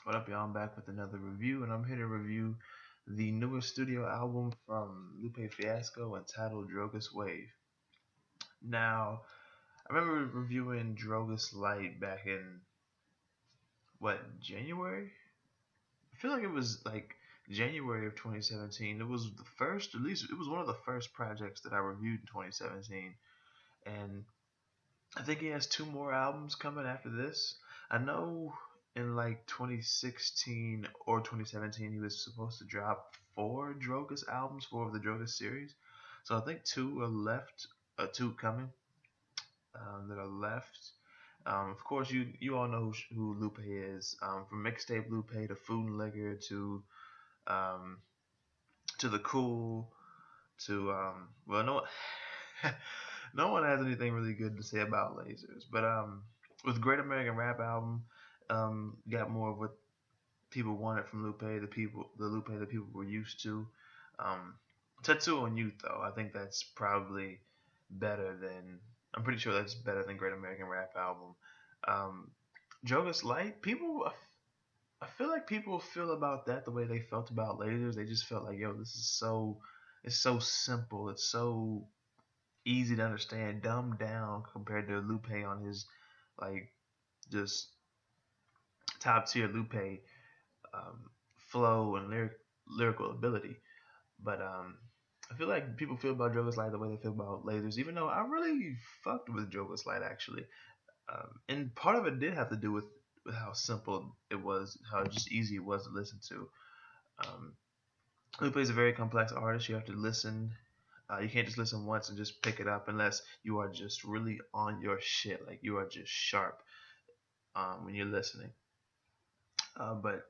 What up, y'all? I'm back with another review, and I'm here to review the newest studio album from Lupe Fiasco entitled Drogas Wave. Now, I remember reviewing Drogas Light back in, January? I feel like it was like January of 2017. It was the first, at least it was one of the first projects that I reviewed in 2017. And I think he has two more albums coming after this. I know in like 2016 or 2017 he was supposed to drop four Drogas albums, four of the Drogas series. So I think two are left, two coming that are left. Of course, you all know who Lupe is. From mixtape Lupe to Food and Liquor um, to the Cool to no no one has anything really good to say about lasers. But with Great American Rap album, got more of what people wanted from Lupe, the Lupe that people were used to. Um, Tattoo on Youth, though, I think that's probably better than. I'm pretty sure that's better than Great American Rap album. Um, Jogas Light, I feel like people feel about that the way they felt about lasers. They just felt like, yo, it's so simple. It's so easy to understand, dumbed down compared to Lupe on his like just top tier Lupe flow and lyrical ability. But I feel like people feel about Joker's Light the way they feel about Lasers, even though I really fucked with Joker's Light actually. And part of it did have to do with how simple it was, how just easy it was to listen to. Um, Lupe is a very complex artist. You have to listen. You can't just listen once and just pick it up unless you are just really on your shit. Like you are just sharp when you're listening. But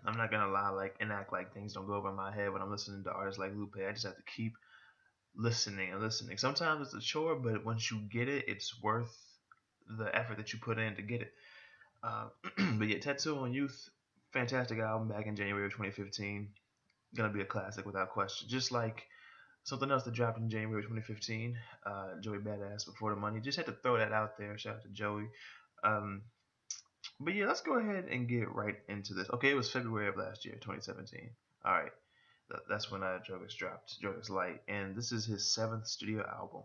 I'm not gonna lie, like and act like things don't go over my head when I'm listening to artists like Lupe. I just have to keep listening and listening. Sometimes it's a chore, but once you get it, it's worth the effort that you put in to get it. Uh, but yeah, Tattoo on Youth, fantastic album back in January of 2015. Gonna be a classic without question. Just like something else that dropped in January of 2015, Joey Badass Before the Money. Just had to throw that out there. Shout out to Joey. Um, but yeah, let's go ahead and get right into this. Okay, it was February of last year, 2017. All right, that's when Jogas dropped, Jogas Light, and this is his seventh studio album.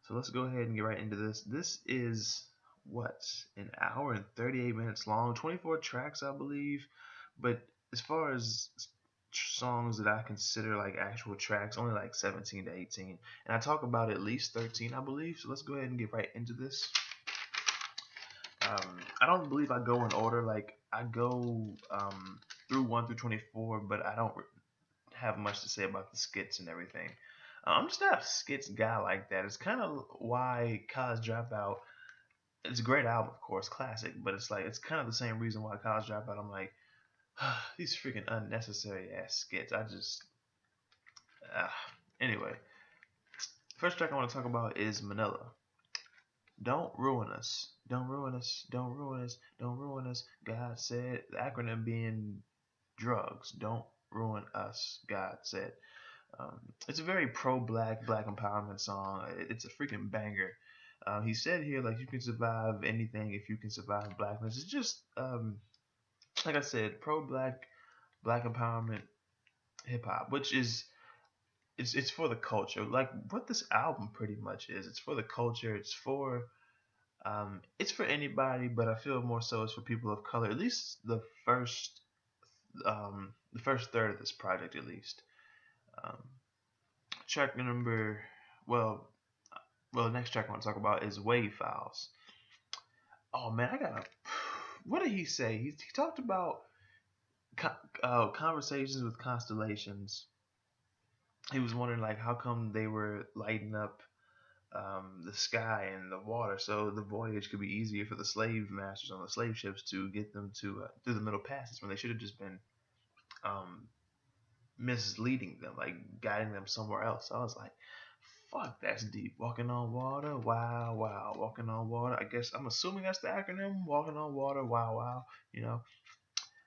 So let's go ahead and get right into this. This is what, an hour and 38 minutes long, 24 tracks, I believe. But as far as songs that I consider like actual tracks, only like 17 to 18, and I talk about at least 13, I believe. So let's go ahead and get right into this. I don't believe I go in order. Like I go through 1 through 24, but I don't have much to say about the skits and everything. I'm just not a skits guy like that. It's kind of why College Dropout. It's a great album, of course, classic, but it's like it's kind of the same reason why College Dropout. I'm like these freaking unnecessary ass skits. I just uh, anyway. First track I want to talk about is Manila. Don't ruin us. Don't ruin us. Don't ruin us. Don't ruin us. God said the acronym being drugs. Don't ruin us. God said. It's a very black empowerment song. It's a freaking banger. He said here, like, you can survive anything if you can survive blackness. It's just, like I said, black empowerment hip hop, which is, it's for the culture. Like, what this album pretty much is. It's for the culture. It's for anybody, but I feel more so it's for people of color. At least the first third of this project, at least. Um, track number, well, the next track I want to talk about is Wave Files. Oh man, I gotta. What did he say? He talked about conversations with constellations. He was wondering like how come they were lighting up the sky and the water, so the voyage could be easier for the slave masters on the slave ships to get them to through the Middle Passage when they should have just been um, misleading them, like guiding them somewhere else. So I was like, fuck, that's deep. Walking on water, wow, wow. Walking on water. I guess I'm assuming that's the acronym. Walking on water, wow, wow. You know.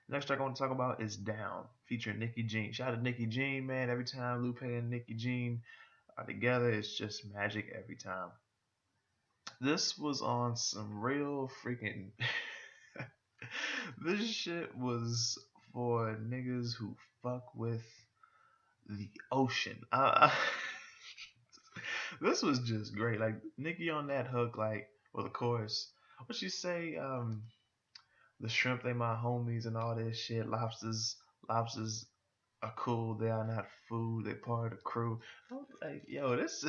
Next track I want to talk about is Down, featuring Nicki Jean. Shout out to Nicki Jean, man. Every time Lupe and Nicki Jean are together, it's just magic every time. This was on some real freaking. This shit was for niggas who fuck with the ocean. This was just great. Like Nicki on that hook, like or the chorus. What she say? The shrimp they my homies and all this shit. Lobsters are cool. They are not food. They part of the crew. I was like, yo, this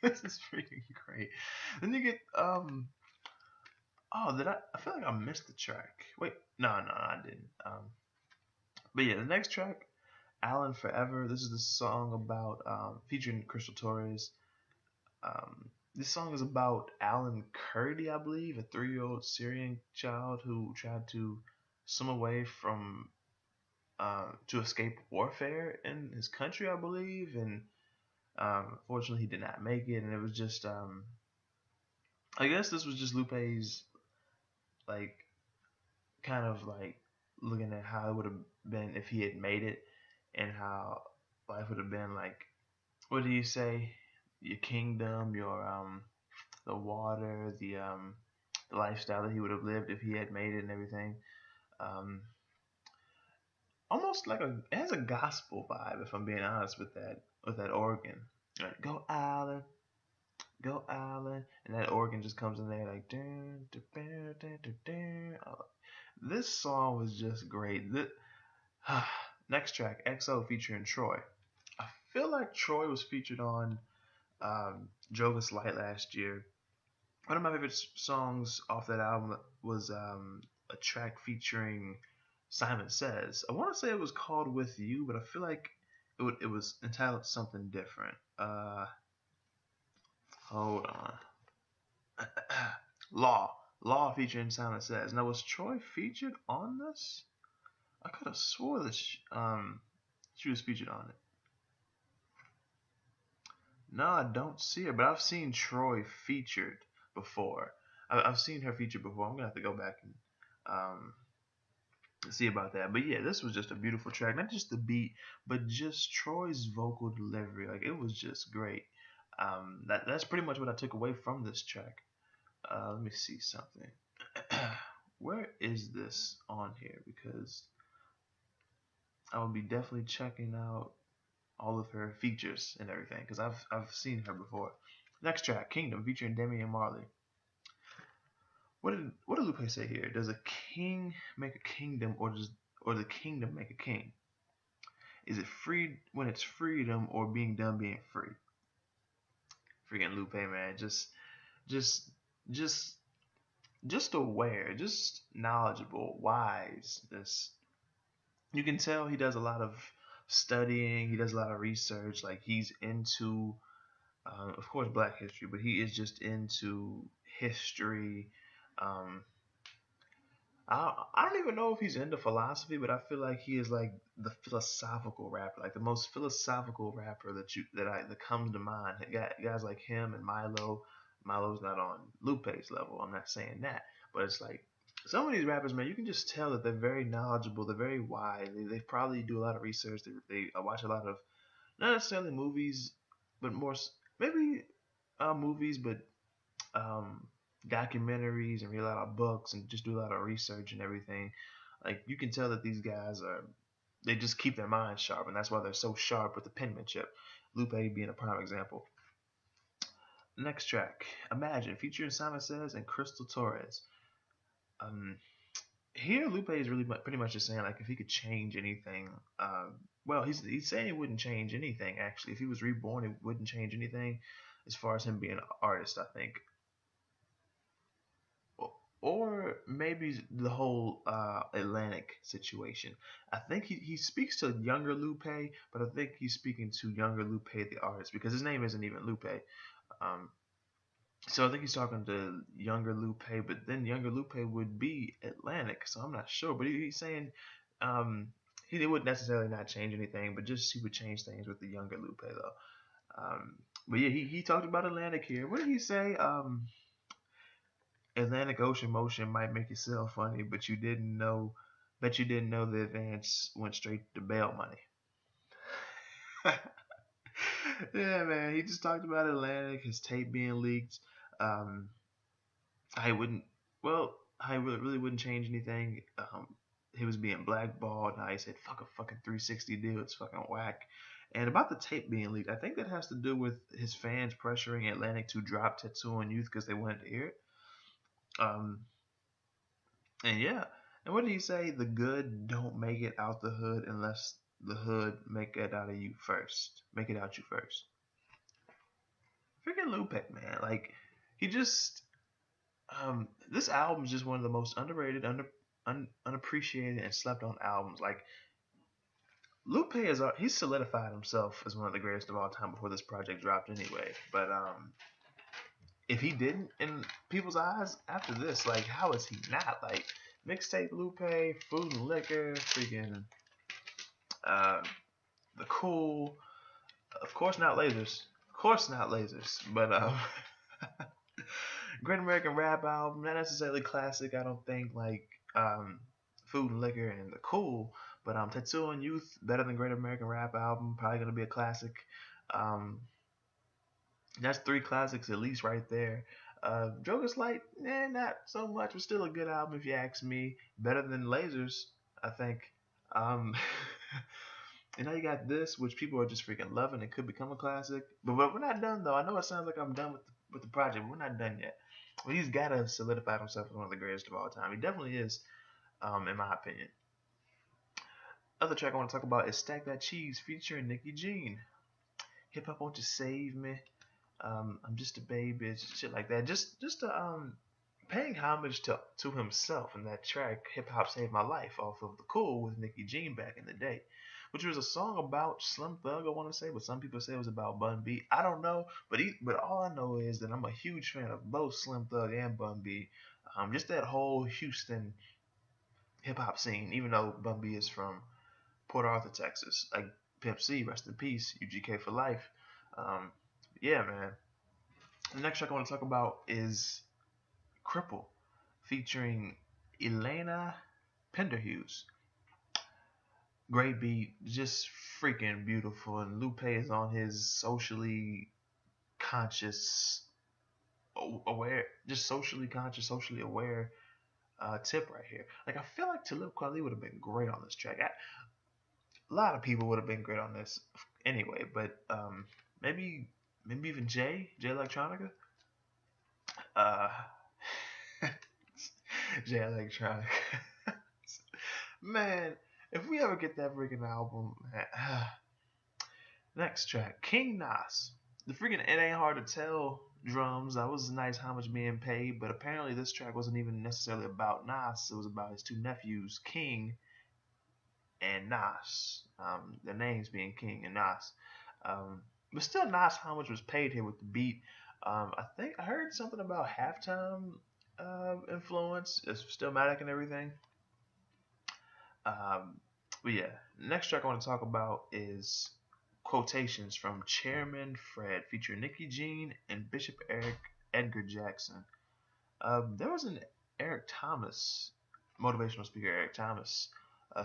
this is freaking great. Then you get oh, did I feel like I missed the track. Wait, no, I didn't. But yeah, the next track, Alan Forever. This is the song about featuring Crystal Torres. This song is about Alan Kurdi, I believe, a 3-year-old Syrian child who tried to swim away from to escape warfare in his country, I believe, and fortunately he did not make it. And it was just, I guess this was just Lupe's like kind of like looking at how it would have been if he had made it, and how life would have been like. What do you say? Your kingdom, your the water, the lifestyle that he would have lived if he had made it and everything. Um, Almost like it has a gospel vibe if I'm being honest with that organ. Like, go Alan, and that organ just comes in there like dun, dun, dun, dun, dun, dun. This song was just great. Next track, XO featuring Troy. I feel like Troy was featured on DROGAS Light last year. One of my favorite songs off that album was a track featuring Simon Says. I want to say it was called With You, but I feel like it was entitled something different. Hold on. Law featuring Simon Says. Now, was Troy featured on this? I could have swore that she was featured on it. No, I don't see her, but I've seen Troy featured before. I've seen her featured before. I'm gonna have to go back and see about that. But yeah, this was just a beautiful track. Not just the beat, but just Troy's vocal delivery. Like it was just great. That's pretty much what I took away from this track. Let me see something. Where is this on here? Because I will be definitely checking out all of her features and everything because I've seen her before. Next track, Kingdom featuring Demi and Marley. What did Lupe say here? Does a king make a kingdom, or the kingdom make a king? Is it free when it's freedom, or being done being free? Freaking Lupe, man, just just just aware, just knowledgeable, wise. This you can tell he does a lot of studying. He does a lot of research. Like he's into, of course, Black history, but he is just into history. Um, I don't even know if he's into philosophy, but I feel like he is like the philosophical rapper, like the most philosophical rapper that comes to mind. Guys like him and Milo. Milo's not on Lupe's level. I'm not saying that, but it's like some of these rappers, man, you can just tell that they're very knowledgeable. They're very wise. They probably do a lot of research. They watch a lot of not necessarily movies, but more maybe movies, but um, documentaries and read a lot of books and just do a lot of research and everything. Like you can tell that these guys they just keep their minds sharp, and that's why they're so sharp with the penmanship. Lupe being a prime example. Next track, Imagine, featuring Simon Says and Crystal Torres. Um, Here Lupe is really pretty much just saying like if he could change anything. Well, he's saying he wouldn't change anything actually. If he was reborn, it wouldn't change anything as far as him being an artist. I think or maybe the whole Atlantic situation. I think he speaks to younger Lupe, but I think he's speaking to younger Lupe, the artist, because his name isn't even Lupe. Um, so I think he's talking to younger Lupe, but then younger Lupe would be Atlantic, so I'm not sure. But he's saying um, he would necessarily not change anything, but just he would change things with the younger Lupe, though. But yeah, he talked about Atlantic here. What did he say? Atlantic Ocean motion might make you sell funny, but you didn't know. Bet you didn't know the advance went straight to bail money. Yeah, man. He just talked about Atlantic, his tape being leaked. Um, I wouldn't. Well, I really wouldn't change anything. He was being blackballed. Now he said, "Fuck a fucking 360 deal. It's fucking whack." And about the tape being leaked, I think that has to do with his fans pressuring Atlantic to drop Tattoo on Youth because they wanted to hear it. Um, and yeah, and what did he say? The good don't make it out the hood unless the hood make it out of you first. Make it out you first. Freaking Lupe, man. Like, he just this album is just one of the most underrated, unappreciated, and slept on albums. Like Lupe is he's solidified himself as one of the greatest of all time before this project dropped anyway. But if he didn't in people's eyes after this, like how is he not? Like mixtape Lupe, Food and Liquor, freaking uh, the Cool, of course not Lasers, of course not Lasers, but Great American Rap album, not necessarily classic. I don't think like Food and Liquor and the Cool, but Tattoo on Youth better than Great American Rap album. Probably gonna be a classic. Um, that's three classics at least right there. Drogas Light, not so much, but still a good album if you ask me. Better than Lasers, I think. Um, and now you got this, which people are just freaking loving. It could become a classic, but we're not done though. I know it sounds like I'm done with the project, but we're not done yet. Well, he's got to solidify himself as one of the greatest of all time. He definitely is, in my opinion. Other track I want to talk about is Stack That Cheese featuring Nicki Jean. Hip Hop Won't You Save Me. I'm Just a Baby, shit like that. Just paying homage to himself in that track, Hip Hop Saved My Life, off of The Cool with Nicki Jean back in the day, which was a song about Slim Thug, I want to say, but some people say it was about Bun B. I don't know, but all I know is that I'm a huge fan of both Slim Thug and Bun B. Just that whole Houston hip hop scene, even though Bun B is from Port Arthur, Texas, like Pimp C, rest in peace, UGK for life. Um, yeah, man. The next track I want to talk about is Cripple, featuring Elena Penderhughes. Great beat, just freaking beautiful. And Lupe is on his socially conscious, aware, just socially conscious, socially aware tip right here. Like, I feel like Talib Kweli would have been great on this track. A lot of people would have been great on this anyway, but maybe even Jay Electronica. Uh, Jay Electronica. Man, if we ever get that freaking album, man. Next track, King Nas. The freaking It Ain't Hard to Tell drums. That was nice how much being paid, but apparently this track wasn't even necessarily about Nas. It was about his two nephews, King and Nas. Their names being King and Nas. But still, Nas how much was paid here with the beat. I think I heard something about halftime influence. It's Stillmatic and everything. But yeah, next track I want to talk about is Quotations from Chairman Fred, featuring Nicki Jean and Bishop Eric Edgar Jackson. There was an Eric Thomas, motivational speaker Eric Thomas,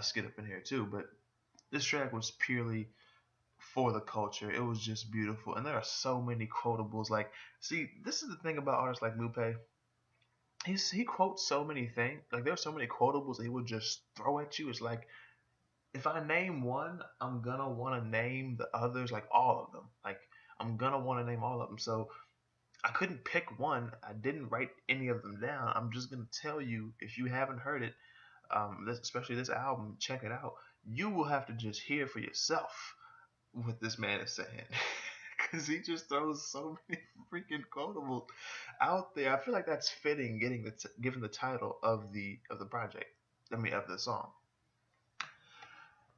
skit up in here too, but this track was purely for the culture. It was just beautiful, and there are so many quotables. Like, see, this is the thing about artists like Lupe. He quotes so many things. Like, there are so many quotables that he would just throw at you. It's like, if I name one, I'm gonna want to name the others, like all of them. Like, I'm gonna want to name all of them. So I couldn't pick one. I didn't write any of them down. I'm just gonna tell you, if you haven't heard it, especially this album, check it out. You will have to just hear for yourself what this man is saying, because he just throws so many freaking quotables out there. I feel like that's fitting, given the title of the project. I mean, of the song.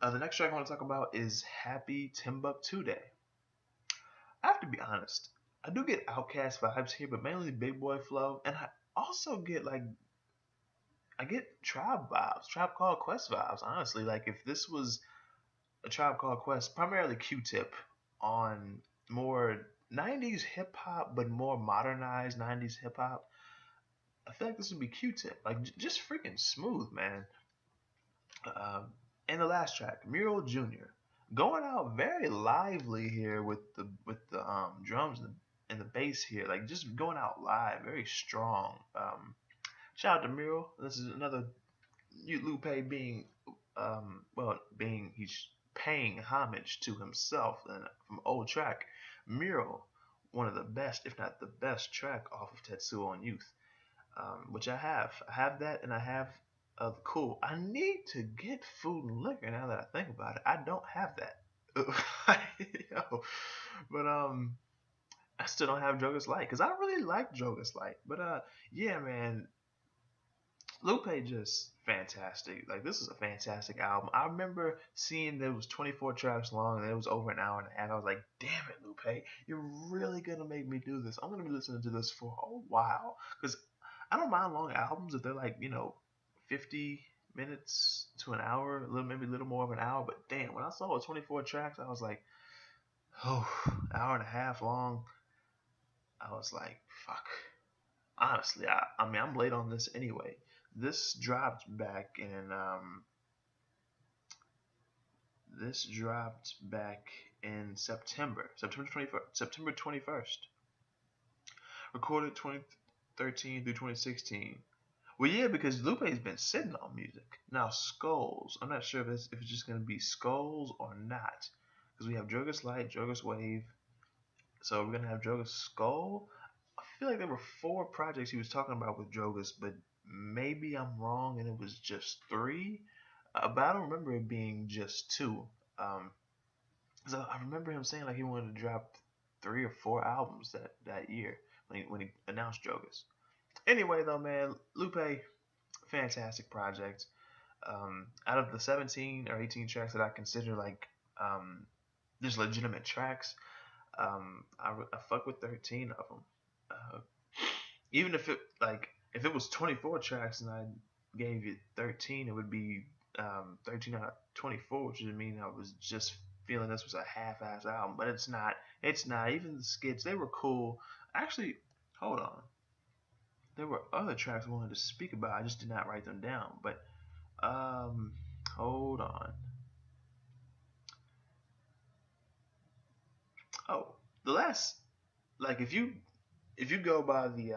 The next track I want to talk about is Happy Timbuktu Day. I have to be honest, I do get Outkast vibes here, but mainly Big Boy flow, and I also get Tribe vibes, Tribe Called Quest vibes. Honestly, like if this was a Tribe Called Quest, primarily Q-Tip on more 90s hip hop, but more modernized 90s hip hop, I feel like this would be Q-Tip, like just freaking smooth, man. And the last track, Mural Jr., going out very lively here with the drums and the bass here, like just going out live, very strong. Shout out to Miro. This is another Lupe being, being he's paying homage to himself and from old track. Miro, one of the best, if not the best track off of Tetsuo on Youth, which I have. I have that, and I have cool. I need to get Food and Liquor now that I think about it. I don't have that. Yo, but I still don't have Drogas Light because I really like Drogas Light. But yeah, man, Lupe just fantastic. Like this is a fantastic album. I remember seeing that it was 24 tracks long and it was over an hour and a half. I was like, damn it, Lupe, you're really gonna make me do this. I'm gonna be listening to this for a while because I don't mind long albums if they're like 50 minutes to an hour, maybe a little more of an hour. But damn, when I saw it 24 tracks, I was like, oh, hour and a half long. I was like, fuck. Honestly, I mean, I'm late on this anyway. This dropped back in September 21st, September 21st. Recorded 2013 through 2016. Well, yeah, because Lupe's been sitting on music. Now, Skulls. I'm not sure if it's just going to be Skulls or not. Because we have Drogas Light, Drogas Wave. So we're going to have Drogas Skull. I feel like there were 4 projects he was talking about with Drogas, but maybe I'm wrong and it was just 3. But I don't remember it being just 2. So I remember him saying like he wanted to drop 3 or 4 albums that year when he announced Drogas. Anyway, though, man, Lupe, fantastic project. Out of the 17 or 18 tracks that I consider like just legitimate tracks, I fuck with 13 of them. Even if it was 24 tracks and I gave you 13, it would be 13 out of 24, which would mean I was just feeling this was a half-ass album. But it's not. It's not. Even the skits, they were cool. Actually, hold on. There were other tracks I wanted to speak about. I just did not write them down. But hold on. Oh, the last, like if you go by the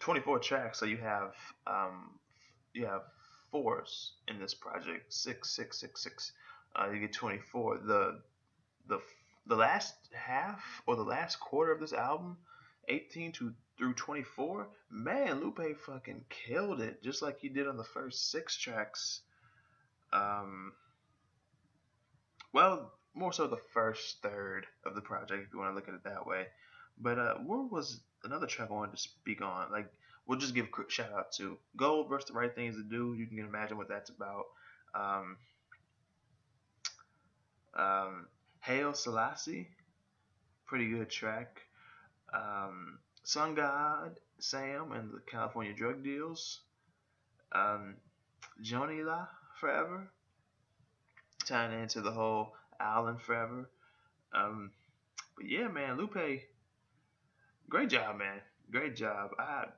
24 tracks, so you have fours in this project, 6 6 6 6. You get 24. The the last half or the last quarter of this album, 18 through 24, man, Lupe fucking killed it, just like he did on the first 6 tracks. Um, well, more so the first third of the project, if you want to look at it that way. But what was another track I wanted to speak on? Like, we'll just give a quick shout out to Gold versus the Right Things to Do. You can imagine what that's about. Um, Hail Selassie, pretty good track. Sun God, Sam, and the California Drug Deals. Joni La, Forever, tying into the whole Island Forever. But yeah, man, Lupe, great job, man. Great job. I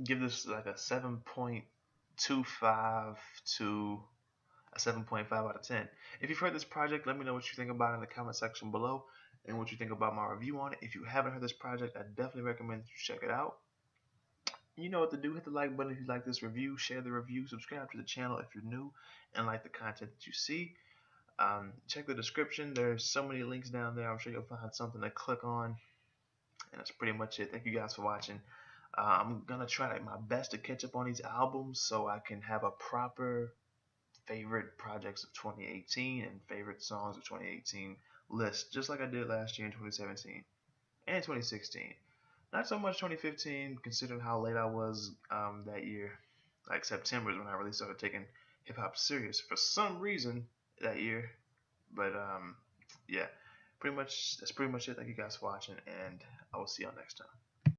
give this like a 7.25 to a 7.5 out of 10. If you've heard this project, let me know what you think about it in the comment section below and what you think about my review on it. If you haven't heard this project, I definitely recommend you check it out. You know what to do. Hit the like button if you like this review. Share the review. Subscribe to the channel if you're new and like the content that you see. Check the description. There's so many links down there. I'm sure you'll find something to click on. And that's pretty much it. Thank you guys for watching. I'm going to try my best to catch up on these albums so I can have a proper favorite projects of 2018 and favorite songs of 2018 list, just like I did last year in 2017 and 2016. Not so much 2015, considering how late I was that year. Like September is when I really started taking hip hop serious for some reason that year. But yeah, that's pretty much it. Thank you guys for watching, and I will see y'all next time.